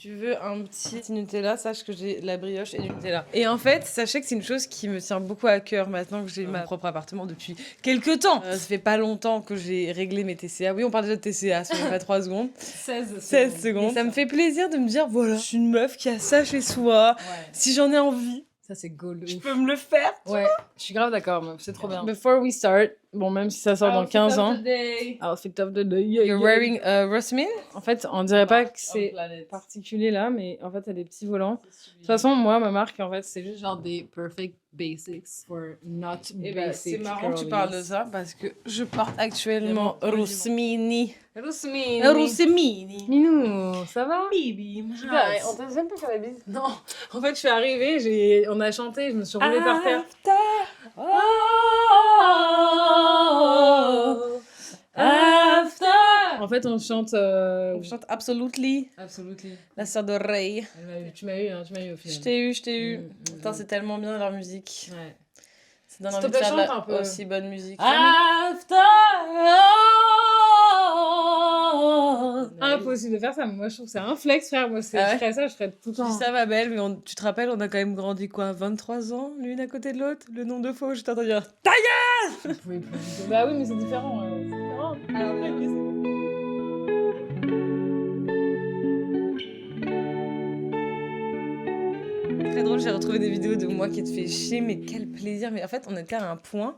Tu veux un petit Nutella, sache que j'ai la brioche et du Nutella. Et en fait, sachez que c'est une chose qui me tient beaucoup à cœur maintenant que j'ai mon propre appartement depuis quelques temps. Ça fait pas longtemps que j'ai réglé mes TCA. Oui, on parle déjà de TCA, ça fait pas 3 secondes. 16 secondes. Et ça me fait plaisir de me dire, voilà, je suis une meuf qui a ça chez soi. Ouais. Si j'en ai envie, ça c'est gold. Je peux me le faire. Ouais, je suis grave d'accord, meuf. C'est trop bien. Before we start, bon, même si ça sort dans 15 ans. Outfit of the day. You're wearing Rosmin? En fait, on dirait pas que c'est particulier là, mais en fait, il y a des petits volants. De toute façon, moi, ma marque, en fait, c'est juste genre des perfect basics for not basic. C'est marrant que tu parles de ça parce que je porte actuellement Rosmini. Rosmini. Minou, ça va? Bibi. On t'a même pas fait la bise? Non. En fait, je suis arrivée, on a chanté, je me suis roulée par terre. After. En fait, on chante Absolutely. Absolutely. La sœur de Ray. Tu m'as eu au final. Je t'ai eu. Putain, c'est tellement bien leur musique. Ouais. Ça donne envie de faire aussi bonne musique. After. Impossible de faire ça, mais moi je trouve que c'est un flex, frère. Moi, je ferais ça, je ferais tout le temps. Je dis ça, ma belle, mais tu te rappelles, on a quand même grandi quoi, 23 ans, l'une à côté de l'autre. Le nombre de fois où je t'entends dire ta gueule. Je pouvais plus. Bah oui, mais c'est différent. Très drôle, j'ai retrouvé des vidéos de moi qui te fait chier, mais quel plaisir. Mais en fait, on était à un point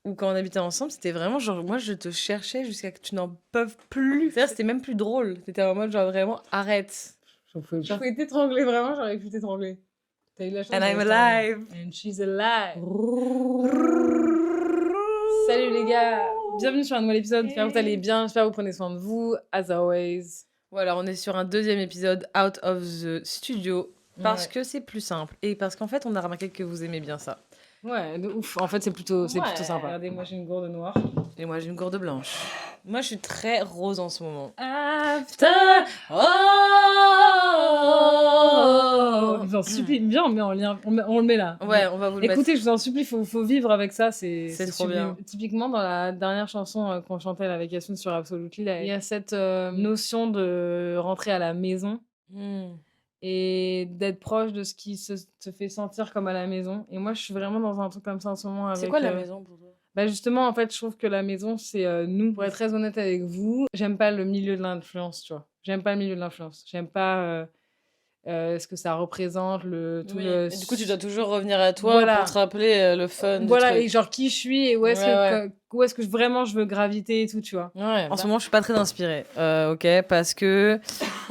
où quand on habitait ensemble, c'était vraiment genre, moi je te cherchais jusqu'à que tu n'en peuvent plus. C'est-à-dire, c'était même plus drôle. T'étais en mode genre vraiment, arrête. Je pouvais t'étrangler, vraiment, j'aurais pu t'étrangler. T'as eu la chance. And I'm alive. And she's alive. Salut les gars, bienvenue sur un nouvel épisode. J'espère que vous allez bien, j'espère que vous prenez soin de vous, as always. Voilà, on est sur un deuxième épisode out of the studio parce que c'est plus simple et parce qu'en fait, on a remarqué que vous aimez bien ça. Ouais, de ouf. En fait, c'est plutôt sympa. Regardez, moi j'ai une gourde noire. Et moi j'ai une gourde blanche. Moi je suis très rose en ce moment. After. J'en supplie, bien, on le met là. Ouais, on va vous le mettre. Écoutez, je vous en supplie, faut vivre avec ça. C'est trop bien. Typiquement, dans la dernière chanson qu'on chantait avec Yasmine sur Absolutely, il y a cette notion de rentrer à la maison. Et d'être proche de ce qui te fait sentir comme à la maison. Et moi, je suis vraiment dans un truc comme ça en ce moment. C'est quoi la maison pour toi? Bah justement, en fait, je trouve que la maison, c'est nous. Pour être très honnête avec vous, j'aime pas le milieu de l'influence, tu vois. J'aime pas le milieu de l'influence. J'aime pas ce que ça représente, du coup, tu dois toujours revenir à toi pour te rappeler le fun du truc. Et genre qui je suis et où est-ce que vraiment je veux graviter et tout, tu vois. Ouais. En ce moment, je suis pas très inspirée, ok, parce que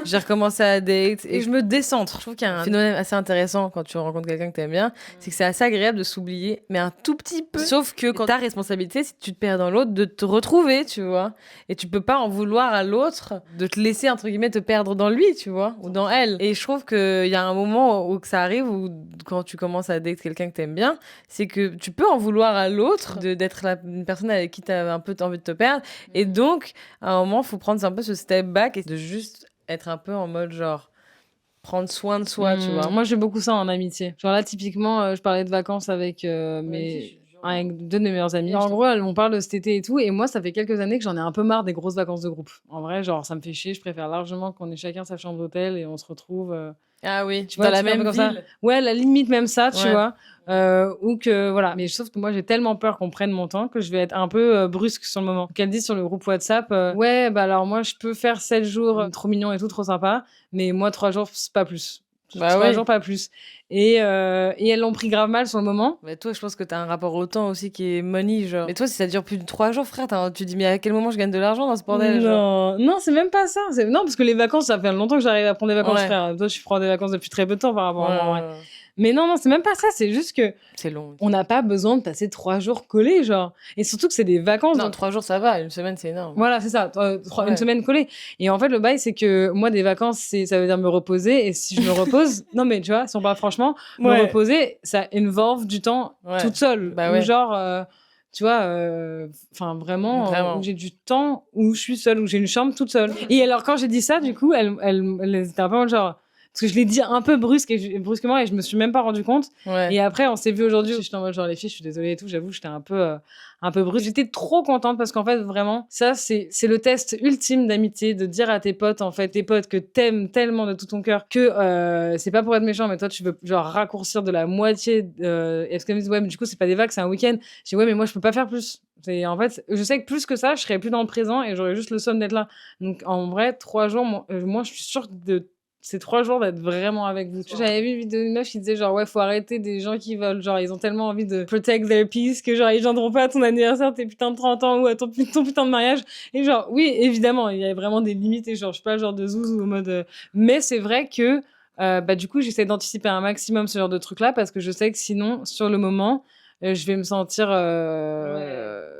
j'ai recommencé à date et je me décentre. Je trouve qu'il y a un phénomène assez intéressant quand tu rencontres quelqu'un que t'aimes bien, c'est que c'est assez agréable de s'oublier, mais un tout petit peu. Sauf que quand ta responsabilité, si tu te perds dans l'autre, de te retrouver, tu vois. Et tu peux pas en vouloir à l'autre de te laisser, entre guillemets, te perdre dans lui, tu vois, ou dans elle. Et je trouve qu'il y a un moment où que ça arrive, où quand tu commences à date quelqu'un que t'aimes bien, c'est que tu peux en vouloir à l'autre d'être une personne avec qui t'as un peu envie de te perdre. Et donc, à un moment, il faut prendre un peu ce step back et de juste être un peu en mode genre prendre soin de soi, tu vois. Moi, j'ai beaucoup ça en amitié. Genre là, typiquement, je parlais de vacances avec avec deux de mes meilleurs amis. En gros, on parle de cet été et tout, et moi, ça fait quelques années que j'en ai un peu marre des grosses vacances de groupe. En vrai, genre, ça me fait chier. Je préfère largement qu'on ait chacun sa chambre d'hôtel et on se retrouve. Ah oui, tu vois, dans la même ville. Ça. Ouais, la limite même ça, tu vois. Ou que voilà, mais sauf que moi j'ai tellement peur qu'on prenne mon temps que je vais être un peu brusque sur le moment. Qu'elle dit sur le groupe WhatsApp, ouais, bah alors moi je peux faire 7 jours, trop mignon et tout, trop sympa, mais moi 3 jours, c'est pas plus. 3 jours, pas plus. Et elles l'ont pris grave mal sur le moment. Mais toi, je pense que t'as un rapport au temps aussi qui est money, genre. Mais toi, si ça dure plus de 3 jours, frère, tu te dis, mais à quel moment je gagne de l'argent dans ce bordel? Non, c'est même pas ça. Non, parce que les vacances, ça fait longtemps que j'arrive à prendre des vacances, frère. Toi, je prends des vacances depuis très peu de temps par rapport à moi. Ouais. Mais non, c'est même pas ça. C'est juste que c'est long. On n'a pas besoin de passer 3 jours collés, genre. Et surtout que c'est des vacances. Non, 3 jours, ça va. Une semaine, c'est énorme. Voilà, c'est ça. Une semaine collée. Et en fait, le bail, c'est que moi, des vacances, ça veut dire me reposer. Et si je me repose, non, mais tu vois, si on parle franchement, me reposer, ça involve du temps toute seule. Bah, ou genre, tu vois, enfin, vraiment. Où j'ai du temps où je suis seule, où j'ai une chambre toute seule. Et alors, quand j'ai dit ça, du coup, elle était un peu genre. Parce que je l'ai dit un peu brusquement et je me suis même pas rendu compte. Et après, on s'est vu aujourd'hui. J'étais en mode genre, les filles, je suis désolée et tout. J'avoue, j'étais un peu brusque. J'étais trop contente parce qu'en fait, vraiment, ça, c'est le test ultime d'amitié, de dire à tes potes, en fait, tes potes que t'aimes tellement de tout ton cœur que c'est pas pour être méchant, mais toi, tu veux genre raccourcir de la moitié. Et parce qu'elles me disent, ouais, mais du coup, c'est pas des vagues, c'est un week-end. Je dis, ouais, mais moi, je peux pas faire plus. En fait, je sais que plus que ça, je serais plus dans le présent et j'aurais juste le somme d'être là. Donc, en vrai, 3 jours, moi je suis sûre de ces 3 jours d'être vraiment avec vous. J'avais vu une vidéo d'une meuf qui disait genre ouais, faut arrêter des gens qui veulent genre ils ont tellement envie de protect their peace que genre ils viendront pas à ton anniversaire, tes putains de 30 ans ou à ton putain de mariage. Et genre oui, évidemment, il y a vraiment des limites et genre je suis pas le genre de zouzou au mode mais c'est vrai que du coup, j'essaie d'anticiper un maximum ce genre de truc là parce que je sais que sinon sur le moment je vais me sentir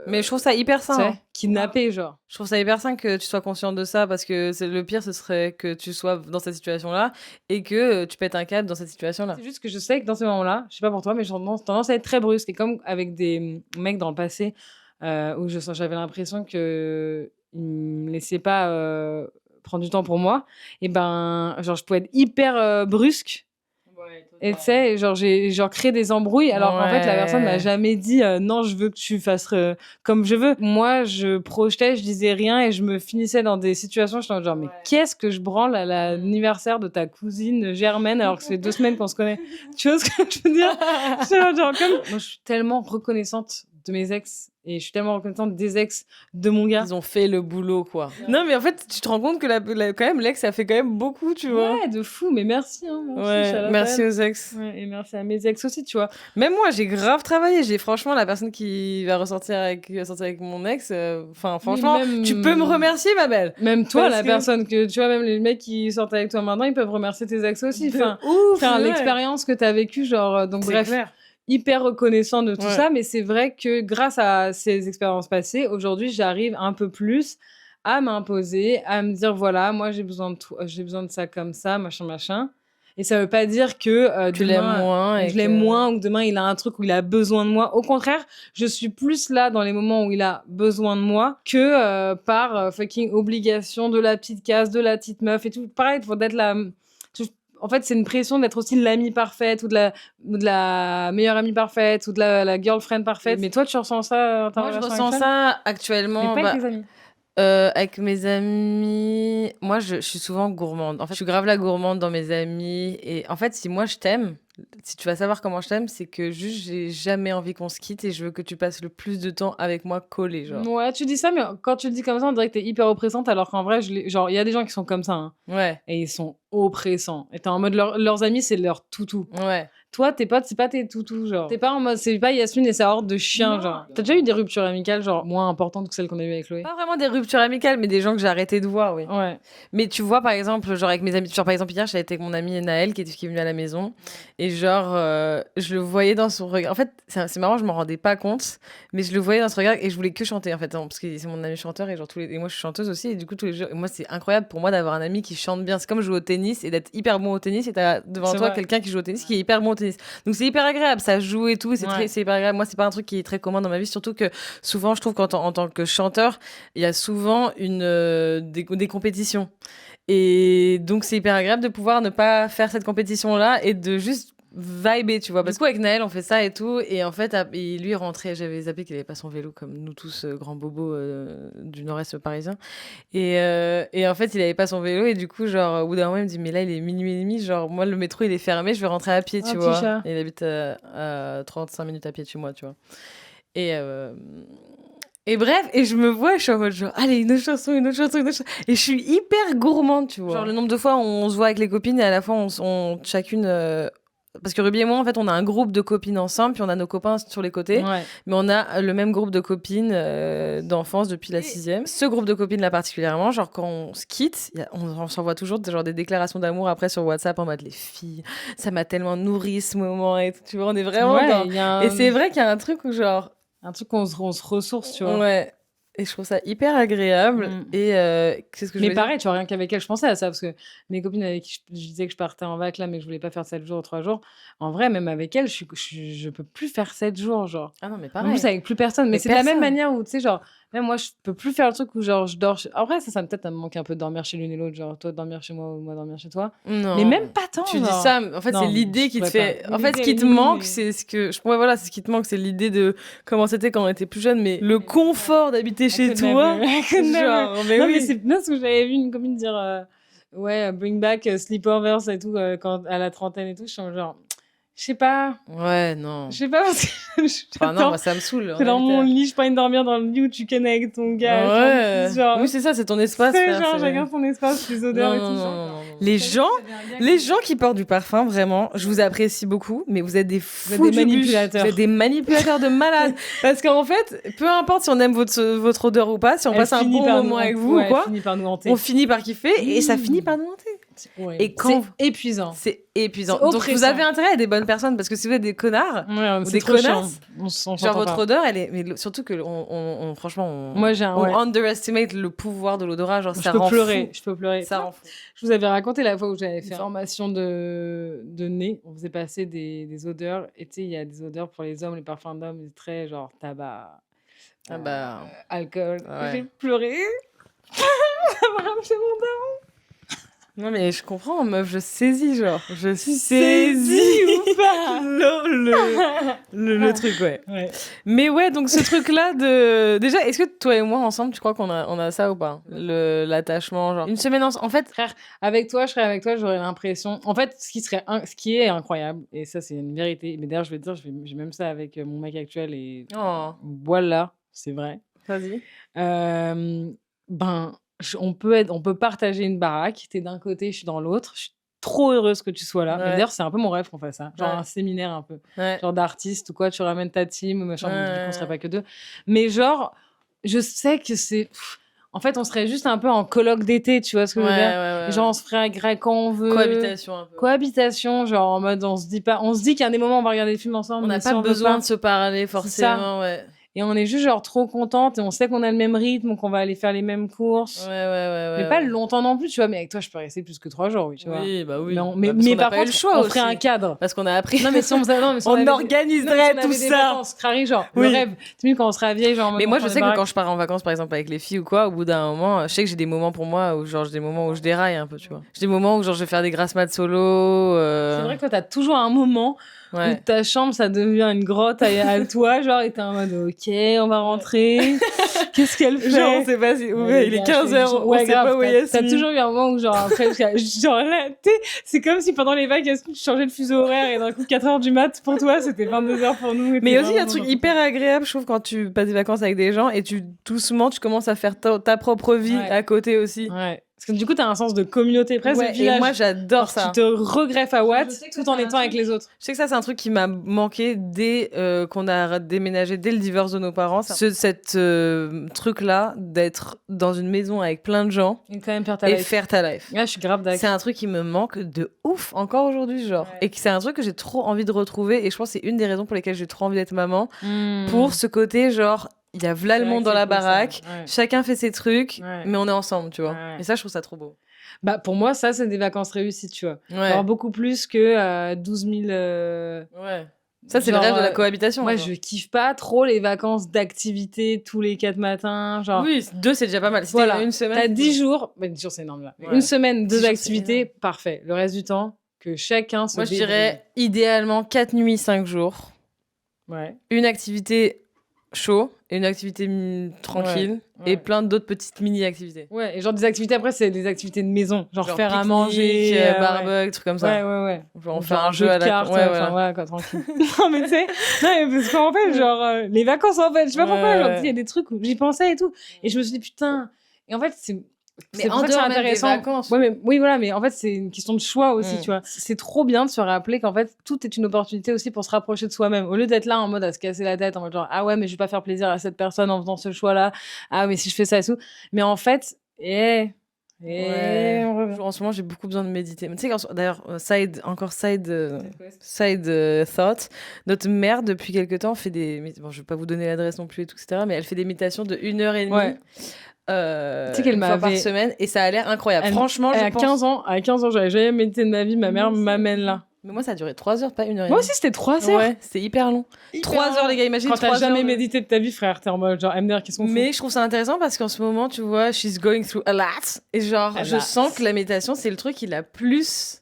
mais je trouve ça hyper sain, kidnappée, genre. Je trouve ça hyper sain que tu sois consciente de ça parce que le pire, ce serait que tu sois dans cette situation-là et que tu pètes un câble dans cette situation-là. C'est juste que je sais que dans ces moments-là, je sais pas pour toi, mais j'ai tendance à être très brusque. Et comme avec des mecs dans le passé où j'avais l'impression qu'ils me laissaient pas prendre du temps pour moi, et ben, genre, je pouvais être hyper brusque. Et tu sais, genre, j'ai créé des embrouilles alors qu'en fait, la personne m'a jamais dit non, je veux que tu fasses comme je veux. Moi, je projetais, je disais rien et je me finissais dans des situations, je suis genre, mais qu'est-ce que je branle à l'anniversaire de ta cousine Germaine alors que ça fait 2 semaines qu'on se connaît. Tu vois ce que je veux dire? Genre, comme... Moi, je suis tellement reconnaissante de mes ex et je suis tellement reconnaissante des ex de mon gars. Ils ont fait le boulot, quoi. Non, mais en fait, tu te rends compte que quand même, l'ex, ça fait quand même beaucoup, tu vois. Ouais, de fou, mais merci. Merci aux ex. Ouais, et merci à mes ex aussi, tu vois. Même moi, j'ai grave travaillé. Franchement, la personne qui va sortir avec mon ex, franchement, tu peux me remercier, ma belle. Même toi, personne que, tu vois, même les mecs qui sortent avec toi maintenant, ils peuvent remercier tes ex aussi. L'expérience que t'as vécue, genre, donc bref. Clair. Hyper reconnaissant de tout ça, mais c'est vrai que grâce à ces expériences passées, aujourd'hui, j'arrive un peu plus à m'imposer, à me dire voilà, moi j'ai besoin de ça comme ça, machin. Et ça veut pas dire que tu l'aimes moins, je l'aime moins ou que demain il a un truc où il a besoin de moi. Au contraire, je suis plus là dans les moments où il a besoin de moi que par fucking obligation de la petite case, de la petite meuf et tout. Pareil, il faut d'être la... En fait, c'est une pression d'être aussi l'amie parfaite ou de la meilleure amie parfaite ou de la girlfriend parfaite. Mais toi, tu ressens ça Moi, je ressens ça actuellement. Mais pas avec tes amis. Avec mes amis, moi, je suis souvent gourmande. En fait, je suis grave la gourmande dans mes amis. Et en fait, si moi, je t'aime, si tu vas savoir comment je t'aime, c'est que juste, j'ai jamais envie qu'on se quitte et je veux que tu passes le plus de temps avec moi collé, genre. Ouais, tu dis ça, mais quand tu le dis comme ça, on dirait que t'es hyper oppressante, alors qu'en vrai, genre, il y a des gens qui sont comme ça, hein. Ouais. Et ils sont oppressants. Et t'es en mode, leurs amis, c'est leur toutou. Ouais. Toi, tes potes, c'est pas tes toutous, genre. T'es pas en mode, c'est pas Yasmine et sa horde de chiens, genre. T'as déjà eu des ruptures amicales, genre, moins importantes que celles qu'on a eues avec Chloé? Pas vraiment des ruptures amicales, mais des gens que j'ai arrêté de voir, oui. Ouais. Mais tu vois, par exemple, genre avec mes amis, genre par exemple, hier, j'étais avec mon ami Naël qui est venu à la maison. Et genre, je le voyais dans son regard. En fait, c'est marrant, je m'en rendais pas compte, mais je le voyais dans son regard et je voulais que chanter, en fait, parce que c'est mon ami chanteur et genre et moi, je suis chanteuse aussi. Et du coup, tous les jours, et moi, c'est incroyable pour moi d'avoir un ami qui chante bien. C'est comme jouer au tennis et d'être hyper bon au tennis et t'as devant toi quelqu'un qui joue au tennis qui est hyper bon au tennis. Donc, c'est hyper agréable, ça joue et tout, c'est hyper agréable. Moi, c'est pas un truc qui est très commun dans ma vie, surtout que souvent, je trouve qu'en tant que chanteur, il y a souvent des compétitions. Et donc, c'est hyper agréable de pouvoir ne pas faire cette compétition-là et de juste vibrer, tu vois. Parce qu'avec Naël, on fait ça et tout. Et en fait, lui rentrait, j'avais zappé qu'il avait pas son vélo comme nous tous, grands bobos du nord-est parisien. Et en fait, il avait pas son vélo. Et du coup, genre, au bout d'un moment, il me dit, mais là, il est minuit et demi. Genre, moi, le métro, il est fermé. Je vais rentrer à pied, tu vois. Et il habite à 35 minutes à pied de chez moi, tu vois. Et bref, et je me vois, je suis en mode genre, allez, une autre chanson. Et je suis hyper gourmande, tu vois. Genre, le nombre de fois où on se voit avec les copines et à la fois, on chacune... Parce que Ruby et moi, en fait, on a un groupe de copines ensemble, puis on a nos copains sur les côtés. Ouais. Mais on a le même groupe de copines d'enfance depuis la 6e. Ce groupe de copines-là particulièrement, genre quand on se quitte, on s'envoie toujours genre des déclarations d'amour après sur WhatsApp en mode les filles, ça m'a tellement nourri ce moment et tout, tu vois, on est vraiment dans... Et c'est vrai qu'il y a un truc où genre... Un truc qu'on se ressource, tu vois. Ouais. Et je trouve ça hyper agréable. Et qu'est-ce que je Mais pareil, tu vois, rien qu'avec elle, je pensais à ça. Parce que mes copines avec qui je disais que je partais en vac là, mais que je voulais pas faire 7 jours ou 3 jours. En vrai, même avec elle, je peux plus faire 7 jours, genre. Ah non, mais pareil. En plus, avec plus personne. Mais c'est de la même manière où, tu sais, genre, Même moi, je peux plus faire le truc où genre je dors. Après, ça peut-être me manque un peu de dormir chez l'une et l'autre, genre toi dormir chez moi ou moi dormir chez toi. Non. Mais même pas tant. Tu genre. dis ça, en fait, Non, c'est l'idée qui te fait. pas. En fait, ce qui te manque, c'est ce que. Ouais, voilà, c'est ce qui te manque, c'est l'idée de comment c'était quand on était plus jeune, mais le confort d'habiter chez toi. Genre, mais non, oui. mais c'est bien ce que j'avais vu une copine dire. Ouais, bring back sleepovers et tout, quand à la trentaine et tout. Je suis genre. Je sais pas. Ouais, non. Je sais pas parce que. Enfin, non, moi, ça me saoule. C'est dans mon lit, je pas envie de dormir dans le lit où tu connais avec ton gars. Ouais. Genre, oui, c'est ça, c'est ton espace. C'est genre, chacun son espace, les odeurs et tout. Non. Les gens qui portent du parfum, vraiment, je vous apprécie beaucoup, mais vous êtes des fous. Vous êtes des manipulateurs. Vous êtes des manipulateurs de malades. Parce qu'en fait, peu importe si on aime votre odeur ou pas, si on passe un bon moment avec vous ou quoi, on finit par kiffer et ça finit par nous hanter. Ouais. Et quand c'est épuisant. C'est épuisant. Donc vous avez intérêt à être des bonnes personnes parce que si vous êtes des connards ou des connasses, genre votre odeur, elle est. Mais surtout que franchement, on underestimate le pouvoir de l'odorat. Genre ça rend fou. Je peux pleurer. Ça rend fou. Je vous avais raconté la fois où j'avais fait une formation de nez. On faisait passer des odeurs. Et tu sais, il y a des odeurs pour les hommes, les parfums d'hommes, très genre tabac, alcool. Ouais. J'ai pleuré. Ça m'a ramené mon daron. Non mais je comprends, meuf, je saisis genre. Je saisis ou pas le truc, ouais. Mais ouais, donc ce truc-là de... Déjà, est-ce que toi et moi, ensemble, tu crois qu'on a ça ou pas? L'attachement, genre... Une semaine en fait... Frère, avec toi, j'aurais l'impression... En fait, ce qui est incroyable, et ça, c'est une vérité, mais d'ailleurs, je vais te dire, j'ai même ça avec mon mec actuel, et voilà, c'est vrai. Vas-y. On peut partager une baraque, t'es d'un côté, je suis dans l'autre, je suis trop heureuse que tu sois là. Ouais. D'ailleurs, c'est un peu mon rêve qu'on fasse ça, genre un séminaire un peu, genre d'artiste ou quoi, tu ramènes ta team ou machin, on serait pas que deux. Mais genre, je sais que c'est... En fait, on serait juste un peu en colloque d'été, tu vois ce que je veux dire? Genre, on se ferait grec quand on veut. Cohabitation un peu. Cohabitation, genre en mode, on se dit qu'il y a des moments où on va regarder des films ensemble. On n'a pas besoin de se parler forcément, ouais. Et on est juste genre trop contente et on sait qu'on a le même rythme, qu'on va aller faire les mêmes courses. Ouais. Mais pas longtemps non plus, tu vois. Mais avec toi, je peux rester plus que 3 jours, oui, tu vois. Oui, bah oui. Mais par contre, le choix on ferait un cadre. Parce qu'on a appris. Non, mais si on organiserait tout ça. Crary, genre, le rêve. Tu sais, quand on sera vieille, genre. Mais moi, je sais que quand je pars en vacances, par exemple, avec les filles ou quoi, au bout d'un moment, je sais que j'ai des moments pour moi où, genre, j'ai des moments où je déraille un peu, tu vois. J'ai des moments où, genre, je vais faire des grasses mat solo. C'est vrai que toi, t'as toujours un moment. Où ta chambre, ça devient une grotte à toi, genre, et t'es en mode, ok, on va rentrer. Qu'est-ce qu'elle fait? Genre, on sait pas si... il est 15h, on sait pas où il est. T'as toujours eu un moment où, genre, après, genre, là, c'est comme si pendant les vagues, tu changeais le fuseau horaire et d'un coup, 4h du mat, pour toi, c'était 22h pour nous. Mais aussi, il y a un truc hyper agréable, je trouve, quand tu passes des vacances avec des gens et doucement, tu commences à faire ta propre vie à côté aussi. Ouais. Parce que du coup, t'as un sens de communauté presque. Et moi, j'adore ça. Tu te regreffes à Watt tout en étant avec les autres. Je sais que ça, c'est un truc qui m'a manqué dès qu'on a déménagé, dès le divorce de nos parents. Cette truc-là d'être dans une maison avec plein de gens et quand même faire ta life. Ouais, je suis grave d'accord. C'est un truc qui me manque de ouf encore aujourd'hui, genre. Ouais. Et c'est un truc que j'ai trop envie de retrouver. Et je pense que c'est une des raisons pour lesquelles j'ai trop envie d'être maman. Pour ce côté, genre... Il y a v'là le monde dans la baraque, chacun fait ses trucs, mais on est ensemble, tu vois. Et ça, je trouve ça trop beau. Bah, pour moi, ça, c'est des vacances réussies, tu vois. Alors, beaucoup plus que 12 000... Ouais. Ça, c'est le rêve de la cohabitation. Moi, je kiffe pas trop les vacances d'activité tous les 4 matins. Genre... Oui, 2, c'est déjà pas mal. Si voilà. Une semaine. T'as 10 jours. Bah, 10 jours, c'est énorme. Là. Une semaine, 2 activités, parfait. Le reste du temps, que chacun se Moi, je dirais idéalement 4 nuits, 5 jours. Ouais. Une activité chaud et une activité tranquille et plein d'autres petites mini-activités. Ouais, et genre des activités après, c'est des activités de maison. Genre faire à manger, barbecue, trucs comme ça. Ouais. On fait un jeu à la carte. Voilà, quoi, tranquille. Non, mais tu sais, parce qu'en fait, genre, les vacances, en fait, je sais pas pourquoi, genre, il y a des trucs où j'y pensais et tout. Et je me suis dit, putain. Et en fait, mais en dehors des vacances. Oui, voilà, mais en fait, c'est une question de choix aussi, tu vois. C'est trop bien de se rappeler qu'en fait, tout est une opportunité aussi pour se rapprocher de soi-même. Au lieu d'être là en mode à se casser la tête, en mode genre, ah ouais, mais je vais pas faire plaisir à cette personne en faisant ce choix-là. Ah, mais si je fais ça et tout. Mais en fait, en ce moment, j'ai beaucoup besoin de méditer. Mais tu sais, d'ailleurs, side thought, notre mère, depuis quelque temps, fait des... Bon, je vais pas vous donner l'adresse non plus et tout, etc., mais elle fait des méditations de 1h30. Ouais. Tu sais qu'elle m'a par semaine et ça a l'air incroyable. Franchement, à 15 ans, j'avais jamais médité de ma vie. Ma mère m'amène là. Mais moi, ça a duré 3 heures, pas 1 heure et Moi demie. aussi, c'était 3 heures. Ouais, c'était hyper long. 3 heures, les gars, imagine Quand 3 t'as heures. jamais médité de ta vie, frère, t'es en mode genre, MDR, qu'est-ce qu'on fout? Mais je trouve ça intéressant parce qu'en ce moment, tu vois, she's going through a lot. Et genre, A je lot. sens que la méditation, c'est le truc qui l'a plus...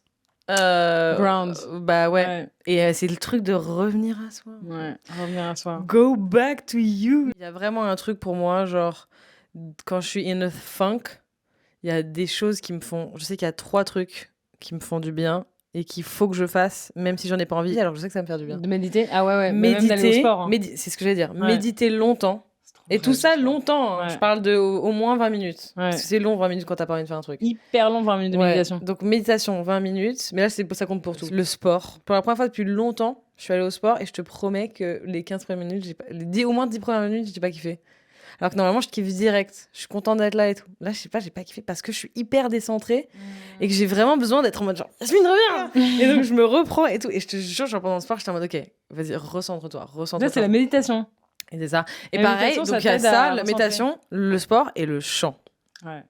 Ground. Bah ouais. Et c'est le truc de revenir à soi. Ouais, revenir à soi. Go back to you. Il y a vraiment un truc pour moi, genre, quand je suis in a funk, il y a des choses qui me font... Je sais qu'il y a 3 trucs qui me font du bien et qu'il faut que je fasse, même si j'en ai pas envie, alors je sais que ça va me faire du bien. De méditer? Ah ouais. Mais même d'aller au Méditer, sport. Hein. c'est ce que j'allais dire. Ouais. Méditer longtemps. Et tout ça longtemps. Hein. Ouais. Je parle de au moins 20 minutes. Ouais. Parce que c'est long 20 minutes quand t'as pas envie de faire un truc. Hyper long, 20 minutes de Ouais. méditation. Donc méditation 20 minutes. Mais là, ça compte pour tout. Le sport. Pour la première fois depuis longtemps, je suis allée au sport et je te promets que les 15 premières minutes, au moins 10 premières minutes, j'ai pas kiffé. Alors que normalement, je kiffe direct. Je suis contente d'être là et tout. Là, je sais pas, j'ai pas kiffé parce que je suis hyper décentrée et que j'ai vraiment besoin d'être en mode genre, Yasmine, reviens. Et donc, je me reprends et tout. Et je te jure, genre, pendant le sport, j'étais en mode, ok, vas-y, recentre-toi. Là, c'est la méditation. Et c'est ça. Et La pareil, méditation, donc il y a t'aide à ça, la recentrer. méditation, le sport et le chant. Ouais.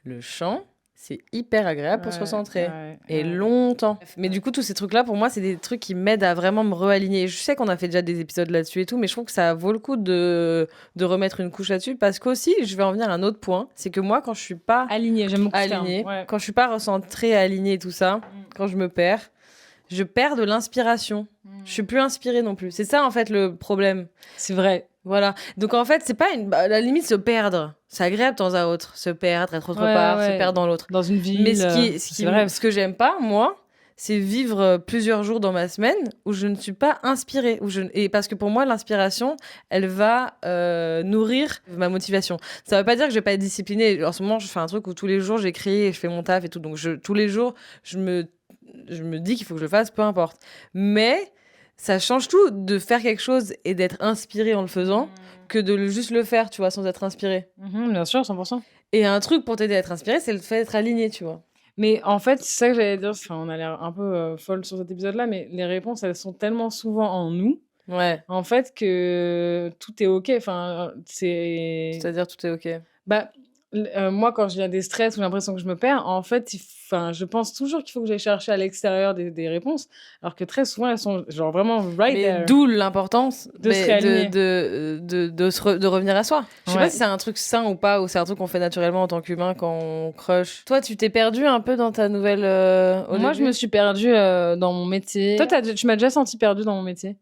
Le chant, c'est hyper agréable pour se recentrer. Et ouais. longtemps. Mais du coup, tous ces trucs-là, pour moi, c'est des trucs qui m'aident à vraiment me réaligner. Je sais qu'on a fait déjà des épisodes là-dessus et tout, mais je trouve que ça vaut le coup de remettre une couche là-dessus parce qu'aussi, je vais en venir à un autre point, c'est que moi, quand je suis pas Alignée, j'aime beaucoup alignée, ça. Ouais. quand je suis pas recentrée, alignée et tout ça, quand je perds de l'inspiration. Je suis plus inspirée non plus. C'est ça, en fait, le problème. C'est vrai. Voilà. Donc, en fait, c'est pas à la limite se perdre. C'est agréable de temps à autre. Se perdre, être autre part, se perdre dans l'autre. Dans une ville. Mais ce que j'aime pas, moi, c'est vivre plusieurs jours dans ma semaine où je ne suis pas inspirée. Et parce que pour moi, l'inspiration, elle va nourrir ma motivation. Ça veut pas dire que je vais pas être disciplinée. En ce moment, je fais un truc où tous les jours, j'écris et je fais mon taf et tout. Donc, tous les jours, je me dis qu'il faut que je le fasse, peu importe. Mais ça change tout de faire quelque chose et d'être inspiré en le faisant que de juste le faire, tu vois, sans être inspiré. Bien sûr, 100%. Et un truc pour t'aider à être inspiré, c'est le fait d'être aligné, tu vois. Mais en fait, c'est ça que j'allais dire. Enfin, on a l'air un peu folle sur cet épisode-là, mais les réponses, elles sont tellement souvent en nous. Ouais. En fait, que tout est OK. Enfin, c'est... C'est-à-dire tout est OK. Bah, moi, quand j'ai des stress ou j'ai l'impression que je me perds, en fait, je pense toujours qu'il faut que j'aille chercher à l'extérieur des réponses, alors que très souvent, elles sont genre vraiment right Mais there. d'où l'importance De se réaligner. de revenir à soi. Je sais Ouais. pas si c'est un truc sain ou pas, ou c'est un truc qu'on fait naturellement en tant qu'humain quand on crush. Toi, tu t'es perdu un peu dans ta nouvelle au Moi, début je me suis perdue dans mon métier. Toi, tu m'as déjà senti perdue dans mon métier?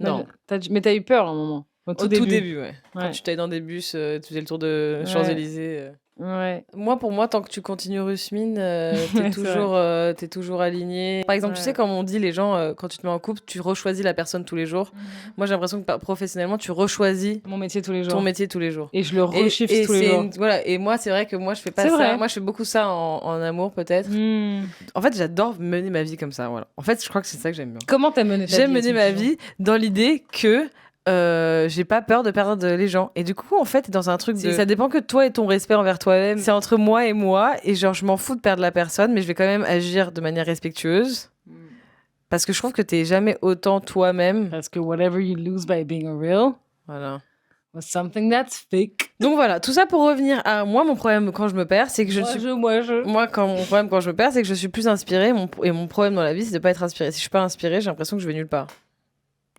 Non. Mais t'as eu peur à un moment. Au tout début, ouais. Quand tu t'allais dans des bus, tu faisais le tour de Ouais. Champs-Élysées. Ouais. Moi, pour moi, tant que tu continues Rusmine, Ouais, t'es toujours aligné. Par exemple, tu sais, comme on dit, les gens, quand tu te mets en couple, tu rechoisis la personne tous les jours. Moi, j'ai l'impression que professionnellement, tu rechoisis Mon métier tous les jours. ton métier tous les jours. Et je le reshift tous les jours. Voilà. Et moi, c'est vrai que moi, je fais pas C'est ça. vrai. Moi, je fais beaucoup ça en amour, peut-être. En fait, j'adore mener ma vie comme ça. Voilà. En fait, je crois que c'est ça que j'aime bien. Comment t'as mené ta vie? J'aime mener ma vie dans l'idée que j'ai pas peur de perdre les gens. Et du coup, en fait, dans un truc ça dépend que de toi et ton respect envers toi-même. C'est entre moi et moi. Et genre, je m'en fous de perdre la personne, mais je vais quand même agir de manière respectueuse. Parce que je trouve que t'es jamais autant toi-même. Parce que whatever you lose by being real Voilà. was something that's fake. Donc voilà, tout ça pour revenir à moi, mon problème quand je me perds, c'est que mon problème quand je me perds, c'est que je suis plus inspirée. Et mon problème dans la vie, c'est de pas être inspirée. Si je suis pas inspirée, j'ai l'impression que je vais nulle part.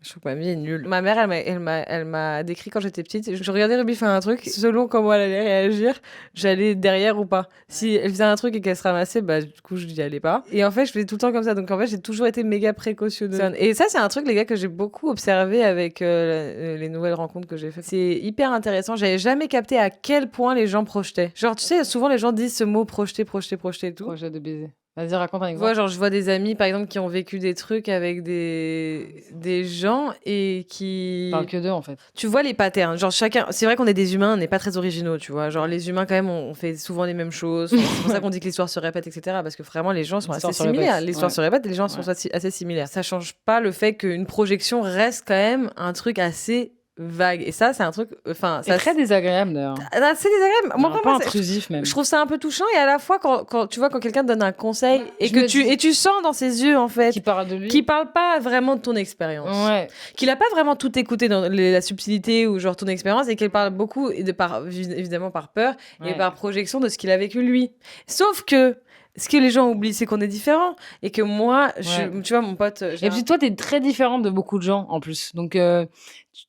Je trouve que ma vie est nulle. Ma mère, elle m'a décrit quand j'étais petite. Je regardais Ruby faire un truc. Selon comment elle allait réagir, j'allais derrière ou pas. Si elle faisait un truc et qu'elle se ramassait, bah du coup, je n'y allais pas. Et en fait, je faisais tout le temps comme ça. Donc en fait, j'ai toujours été méga précautionneuse. Et ça, c'est un truc, les gars, que j'ai beaucoup observé avec les nouvelles rencontres que j'ai faites. C'est hyper intéressant. J'avais jamais capté à quel point les gens projetaient. Genre, tu sais, souvent les gens disent ce mot projeter et tout. Projet de baiser. Vas-y, raconte un Tu exemple. vois, genre, je vois des amis, par exemple, qui ont vécu des trucs avec des gens et qui... Parle que d'eux, en fait. Tu vois les patterns. Genre, chacun... C'est vrai qu'on est des humains, on n'est pas très originaux, tu vois. Genre, les humains, quand même, on fait souvent les mêmes choses. Enfin, c'est pour ça qu'on dit que l'histoire se répète, etc. Parce que vraiment, les gens sont assez similaires. L'histoire se répète et les gens sont assez similaires. Ça change pas le fait qu'une projection reste quand même un truc assez vague. Et ça, c'est un truc... Enfin, c'est très désagréable, d'ailleurs. C'est désagréable. Moi, pas intrusif, même. Je trouve ça un peu touchant et à la fois, quand tu vois, quand quelqu'un te donne un conseil et tu sens dans ses yeux, en fait... Qui parle de lui. Qui parle pas vraiment de ton expérience. Ouais. Qu'il a pas vraiment tout écouté dans la subtilité ou genre ton expérience et qu'il parle beaucoup, évidemment par peur et par projection de ce qu'il a vécu lui. Sauf que ce que les gens oublient, c'est qu'on est différents. Et que moi, Ouais. tu vois, mon pote... Et puis toi, t'es très différente de beaucoup de gens, en plus. Donc,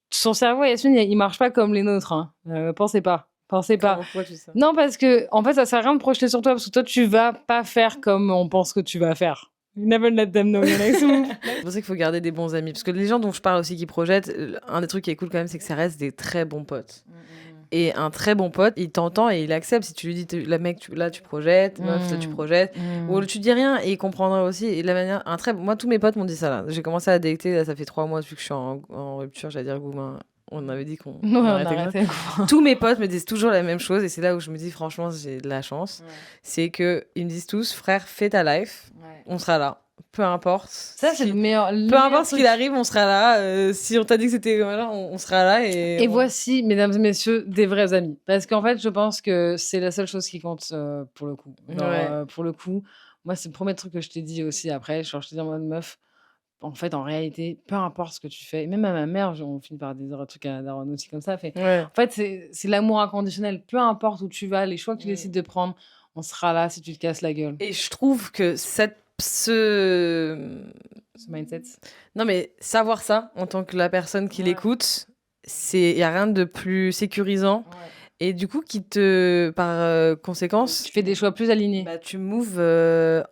son cerveau, Yasmine, il marche pas comme les nôtres. Hein. Pensez pas. Pensez pas. Pourquoi tu dis ça? Non, parce que, en fait, ça sert à rien de projeter sur toi, parce que toi, tu vas pas faire comme on pense que tu vas faire. You never let them know your next move. C'est pour ça qu'il faut garder des bons amis. Parce que les gens dont je parle aussi qui projettent, un des trucs qui est cool quand même, c'est que ça reste des très bons potes. Et un très bon pote, il t'entend et il accepte. Si tu lui dis, la mec, là tu projettes, meuf, là tu projettes, ou tu dis rien et il comprendra aussi. Et de la manière, moi, tous mes potes m'ont dit ça là. J'ai commencé à dater, là, ça fait 3 mois depuis que je suis en rupture, j'allais dire Goumin. On avait dit qu'on arrêtait. Tous mes potes me disent toujours la même chose et c'est là où je me dis, franchement, j'ai de la chance. Ouais. C'est qu'ils me disent tous, frère, fais ta life, on sera là. Peu importe. Ça, c'est le meilleur. Peu importe ce qu'il arrive, on sera là. Si on t'a dit que c'était voilà, on sera là. Et voici, mesdames et messieurs, des vrais amis. Parce qu'en fait, je pense que c'est la seule chose qui compte pour le coup. Genre, pour le coup, moi, c'est le premier truc que je t'ai dit aussi après. Genre, je t'ai dit en mode meuf, en fait, en réalité, peu importe ce que tu fais, même à ma mère, on finit par des trucs à Daron aussi comme ça. En fait, c'est l'amour inconditionnel. Peu importe où tu vas, les choix que tu décides de prendre, on sera là si tu te casses la gueule. Et je trouve que ce mindset. Non, mais savoir ça en tant que la personne qui l'écoute, il n'y a rien de plus sécurisant. Ouais. Et du coup, par conséquence... Tu fais des choix plus alignés. Bah, tu moves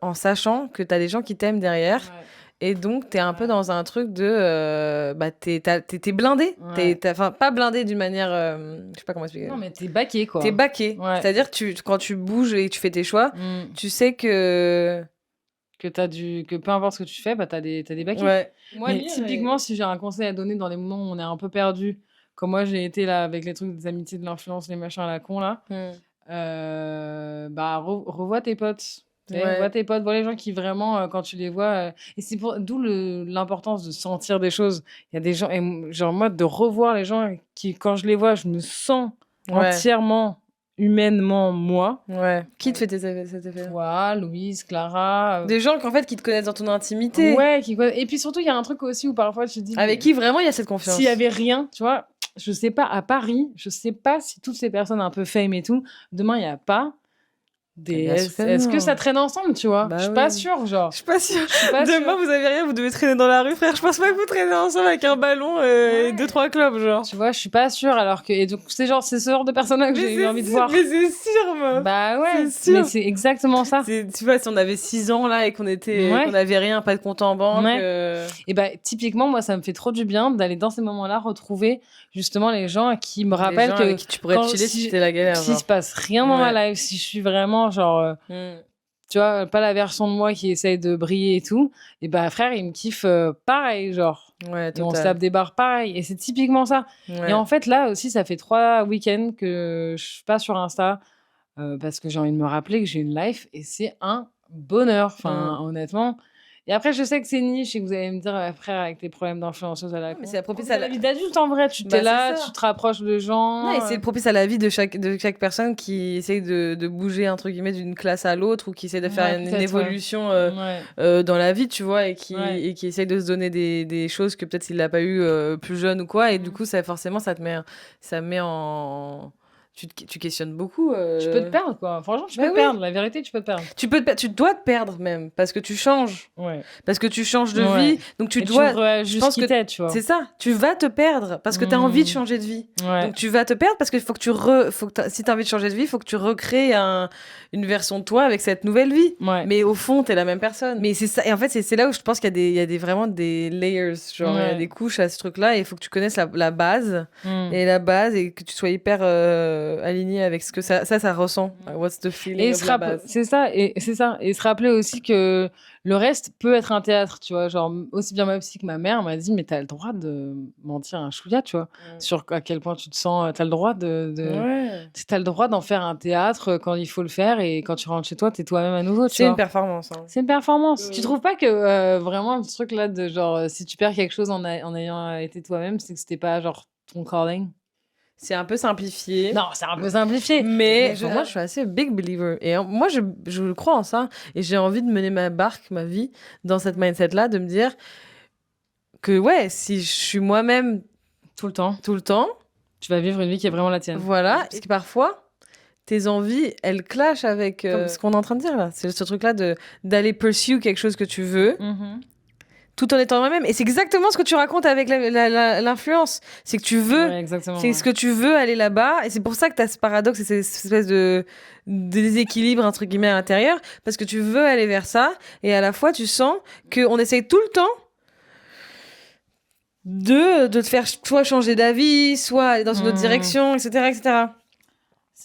en sachant que tu as des gens qui t'aiment derrière. Ouais. Et donc, tu es un peu dans un truc de... t'es blindé. Ouais. Enfin, pas blindé d'une manière... je sais pas comment expliquer. Non, mais t'es baqué, quoi. T'es baqué. Ouais. C'est-à-dire, quand tu bouges et tu fais tes choix, tu sais que peu importe ce que tu fais, bah, t'as des baquets. Ouais. Moi, typiquement, si j'ai un conseil à donner dans les moments où on est un peu perdu, comme moi j'ai été là avec les trucs des amitiés, de l'influence, les machins à la con là, bah revois tes potes. Vois tes potes, vois les gens qui vraiment, quand tu les vois, et c'est d'où l'importance de sentir des choses. Il y a des gens, et genre moi, de revoir les gens qui, quand je les vois, je me sens entièrement humainement moi. Ouais. Qui te fait cet effet? Toi, Louise, Clara. Des gens qui te connaissent dans ton intimité. Ouais, et puis surtout, il y a un truc aussi où parfois tu te dis. Avec qui vraiment il y a cette confiance. S'il y avait rien, tu vois, je sais pas, à Paris, je sais pas si toutes ces personnes un peu fame et tout, demain il y a pas. Est-ce que ça traîne ensemble, tu vois? Je suis pas sûre, genre. Je suis pas sûre. Demain, vous avez rien, vous devez traîner dans la rue, frère. Je pense pas que vous traînez ensemble avec un ballon et 2-3 clubs, genre. Tu vois, je suis pas sûre, alors que... Et donc, c'est ce genre de personnes-là que j'ai eu envie de voir. Mais c'est sûr, moi. Bah ouais, mais c'est exactement ça. Tu vois, si on avait 6 ans, là, et qu'on avait rien, pas de compte en banque... Et bah, typiquement, moi, ça me fait trop du bien d'aller dans ces moments-là retrouver, justement, les gens qui me rappellent que... avec qui tu pourrais chiller si c'était la galère, s'il se passe rien dans ma life, si je suis vraiment, genre... tu vois, pas la version de moi qui essaye de briller et tout, et bah frère, il me kiffe pareil, genre. Ouais, et on se tape des barres pareil, et c'est typiquement ça. Et en fait, là aussi, ça fait 3 week-ends que je suis pas sur Insta, parce que j'ai envie de me rappeler que j'ai une life, et c'est un bonheur, enfin, honnêtement. Et après, je sais que c'est niche et que vous allez me dire, frère, avec tes problèmes d'influenceuse à la con. Mais c'est propice à la vie d'adulte, en vrai. Tu t'es là, tu te rapproches de gens. Ouais, et c'est propice à la vie de chaque personne qui essaye de bouger, entre guillemets, d'une classe à l'autre ou qui essaie de faire une évolution dans la vie, tu vois, et qui essaye de se donner des choses que peut-être il l'a pas eu plus jeune ou quoi. Et du coup, forcément, ça met en... Tu questionnes beaucoup. Tu peux te perdre, quoi. Franchement, tu peux te perdre. La vérité, tu peux te perdre. Tu dois te perdre, même. Parce que tu changes. Ouais. Parce que tu changes de vie. Donc, tu dois... je pense que tu vois. C'est ça. Tu vas te perdre. Parce que tu as envie de changer de vie. Ouais. Donc, tu vas te perdre parce qu'il faut que si tu as envie de changer de vie, il faut que tu recrées une version de toi avec cette nouvelle vie. Ouais. Mais au fond, tu es la même personne. Mais c'est ça. Et en fait, c'est là où je pense qu'il y a vraiment des layers. Genre, il y a des couches à ce truc-là. Et il faut que tu connaisses la base. Et la base. Et que tu sois hyper... aligné avec ce que ça ressent. What's the feeling of la base. C'est ça. Et se rappeler aussi que le reste peut être un théâtre, tu vois. Genre, aussi bien ma psy que ma mère m'a dit, mais t'as le droit de mentir un chouïa, tu vois. Sur à quel point tu te sens... T'as le droit t'as le droit d'en faire un théâtre quand il faut le faire, et quand tu rentres chez toi, t'es toi-même à nouveau, tu vois. C'est une performance. Hein. C'est une performance. Tu trouves pas que vraiment, ce truc-là de genre, si tu perds quelque chose en ayant été toi-même, c'est que c'était pas genre ton calling? C'est un peu simplifié. Non, c'est un peu simplifié. Mais moi, je suis assez big believer. Et moi, je crois en ça. Et j'ai envie de mener ma vie, dans cette mindset-là, de me dire que, si je suis moi-même tout le temps, tu vas vivre une vie qui est vraiment la tienne. Voilà. Parce que parfois, tes envies, elles clashent avec ce qu'on est en train de dire là. C'est ce truc-là d'aller pursue quelque chose que tu veux, tout en étant toi-même. Et c'est exactement ce que tu racontes avec l'influence. C'est que tu veux, ce que tu veux aller là-bas. Et c'est pour ça que tu as ce paradoxe et cette espèce de déséquilibre, entre guillemets, à l'intérieur. Parce que tu veux aller vers ça. Et à la fois, tu sens qu'on essaye tout le temps de te faire soit changer d'avis, soit aller dans une autre direction, etc., etc.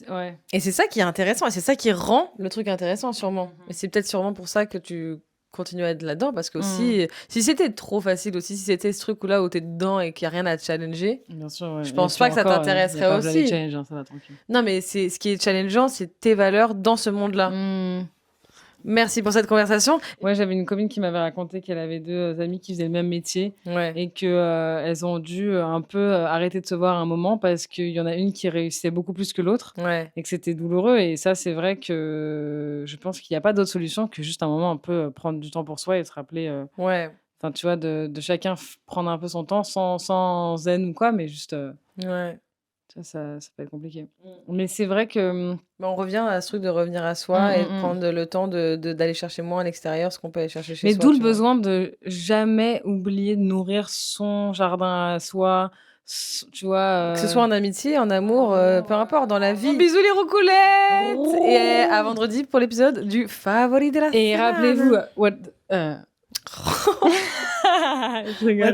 Ouais. Et c'est ça qui est intéressant, et c'est ça qui rend le truc intéressant, sûrement. Et c'est peut-être sûrement pour ça que tu continues à être là-dedans, parce que aussi, si c'était trop facile aussi, si c'était ce truc-là où t'es dedans et qu'il n'y a rien à te challenger, bien sûr, ouais. Je pense pas que ça t'intéresserait aussi. Challenge, hein, ça va tranquille. Non, mais ce qui est challengeant, c'est tes valeurs dans ce monde-là. Merci pour cette conversation. Ouais, j'avais une copine qui m'avait raconté qu'elle avait 2 amies qui faisaient le même métier et que elles ont dû un peu arrêter de se voir à un moment parce qu'il y en a une qui réussissait beaucoup plus que l'autre et que c'était douloureux. Et ça, c'est vrai que je pense qu'il n'y a pas d'autre solution que juste un moment un peu prendre du temps pour soi et se rappeler. Enfin, tu vois, de chacun prendre un peu son temps sans zen ou quoi, mais juste. Ça peut être compliqué. Mais c'est vrai que... on revient à ce truc de revenir à soi et de prendre le temps d'aller chercher moins à l'extérieur ce qu'on peut aller chercher chez soi. Mais d'où le besoin de jamais oublier de nourrir son jardin à soi, tu vois... Que ce soit en amitié, en amour, peu importe, dans la vie. Bisous les roucoulettes Et à vendredi pour l'épisode du favori de la semaine. Et rappelez-vous... What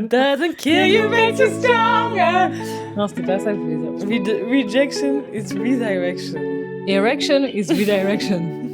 doesn't kill you makes you stronger. Non, c'était pas ça que je voulais dire. Rejection is redirection. Erection is redirection.